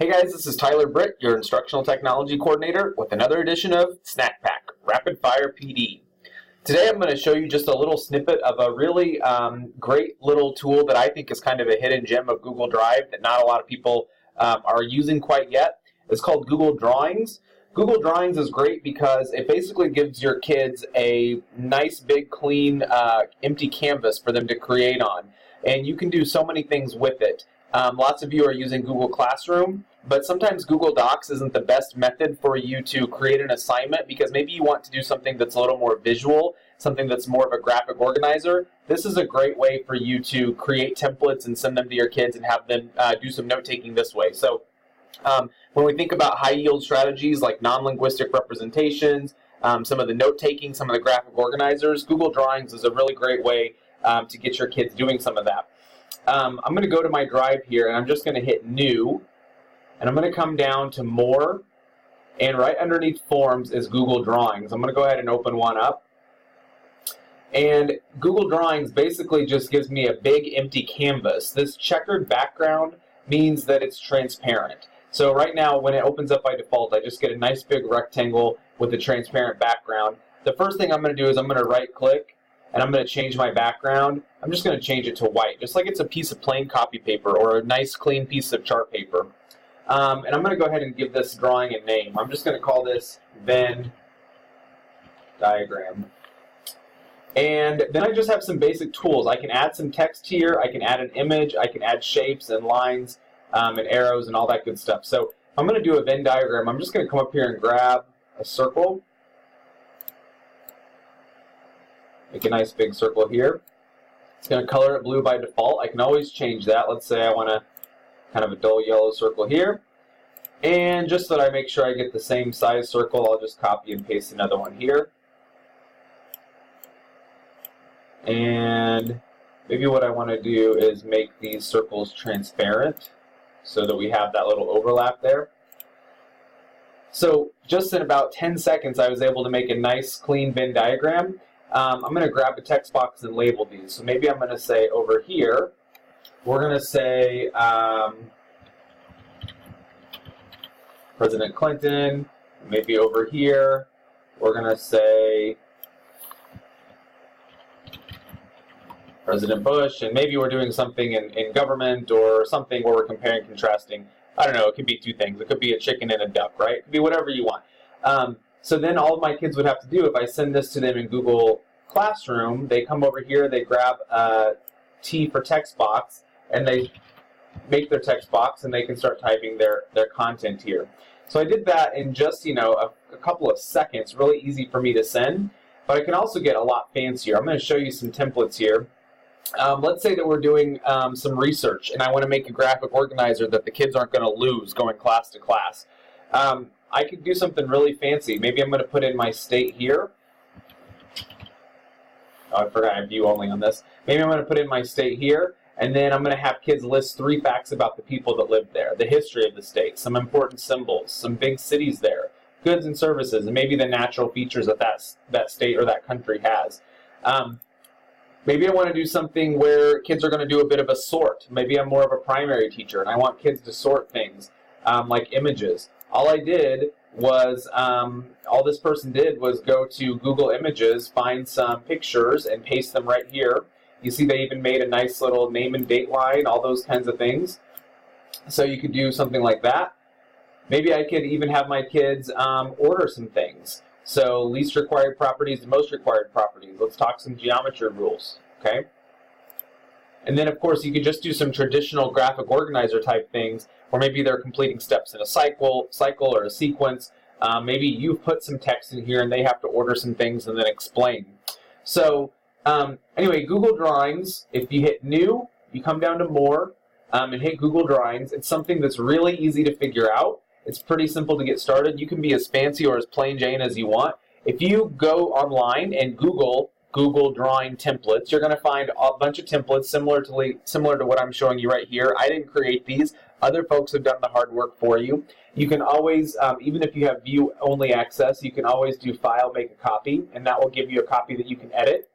Hey guys, this is Tyler Britt, your Instructional Technology Coordinator, with another edition of Snack Pack, Rapid Fire PD. Today I'm going to show you just a little snippet of a really great little tool that I think is kind of a hidden gem of Google Drive that not a lot of people are using quite yet. It's called Google Drawings. Google Drawings is great because it basically gives your kids a nice, big, clean, empty canvas for them to create on. And you can do so many things with it. Lots of you are using Google Classroom, but sometimes Google Docs isn't the best method for you to create an assignment because maybe you want to do something that's a little more visual, something that's more of a graphic organizer. This is a great way for you to create templates and send them to your kids and have them do some note-taking this way. So when we think about high-yield strategies like non-linguistic representations, some of the note-taking, some of the graphic organizers, Google Drawings is a really great way to get your kids doing some of that. I'm going to go to my drive here, and I'm just going to hit New, and I'm going to come down to More, and right underneath Forms is Google Drawings. I'm going to go ahead and open one up. And Google Drawings basically just gives me a big empty canvas. This checkered background means that it's transparent. So right now, when it opens up by default, I just get a nice big rectangle with a transparent background. The first thing I'm going to do is I'm going to right-click, and I'm going to change my background. I'm just going to change it to white, just like it's a piece of plain copy paper or a nice clean piece of chart paper. And I'm going to go ahead and give this drawing a name. I'm just going to call this Venn diagram. And then I just have some basic tools. I can add some text here, I can add an image, I can add shapes and lines and arrows and all that good stuff. So I'm going to do a Venn diagram. I'm just going to come up here and grab a circle. Make a nice big circle here. It's going to color it blue by default. I can always change that. Let's say I want a kind of a dull yellow circle here. And just so that I make sure I get the same size circle, I'll just copy and paste another one here. And maybe what I want to do is make these circles transparent so that we have that little overlap there. So just in about 10 seconds, I was able to make a nice clean Venn diagram. I'm going to grab a text box and label these. So maybe I'm going to say over here, we're going to say President Clinton. Maybe over here, we're going to say President Bush. And maybe we're doing something in government or something where we're comparing and contrasting. I don't know, it could be two things. It could be a chicken and a duck, right? It could be whatever you want. So then all my kids would have to do, if I send this to them in Google Classroom, they come over here, they grab a T for text box, and they make their text box, and they can start typing their content here. So I did that in just, a couple of seconds, really easy for me to send, but I can also get a lot fancier. I'm going to show you some templates here. Let's say that we're doing some research, and I want to make a graphic organizer that the kids aren't going to lose going class to class. I could do something really fancy. Maybe I'm going to put in my state here. Oh, I forgot I have view only on this. Maybe I'm going to put in my state here, and then I'm going to have kids list 3 facts about the people that live there, the history of the state, some important symbols, some big cities there, goods and services, and maybe the natural features that that state or that country has. Maybe I want to do something where kids are going to do a bit of a sort. Maybe I'm more of a primary teacher, and I want kids to sort things like images. All I did was, all this person did was go to Google Images, find some pictures, and paste them right here. You see they even made a nice little name and date line, all those kinds of things. So you could do something like that. Maybe I could even have my kids order some things. So least required properties to most required properties. Let's talk some geometry rules, okay? And then, of course, you could just do some traditional graphic organizer type things, or maybe they're completing steps in a cycle or a sequence. Maybe you've put some text in here and they have to order some things and then explain. So anyway, Google Drawings, if you hit New, you come down to More and hit Google Drawings. It's something that's really easy to figure out. It's pretty simple to get started. You can be as fancy or as plain Jane as you want. If you go online and Google drawing templates, you're going to find a bunch of templates similar to what I'm showing you right here. I didn't create these. Other folks have done the hard work for you. You can always, even if you have view-only access, you can always do File, Make a Copy, and that will give you a copy that you can edit.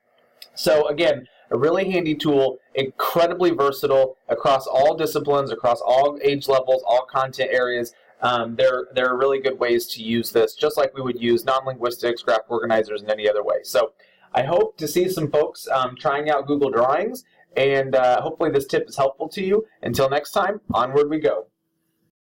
So again, a really handy tool, incredibly versatile across all disciplines, across all age levels, all content areas. There are really good ways to use this, just like we would use non-linguistics, graph organizers, and any other way. So I hope to see some folks trying out Google Drawings, and hopefully this tip is helpful to you. Until next time, onward we go.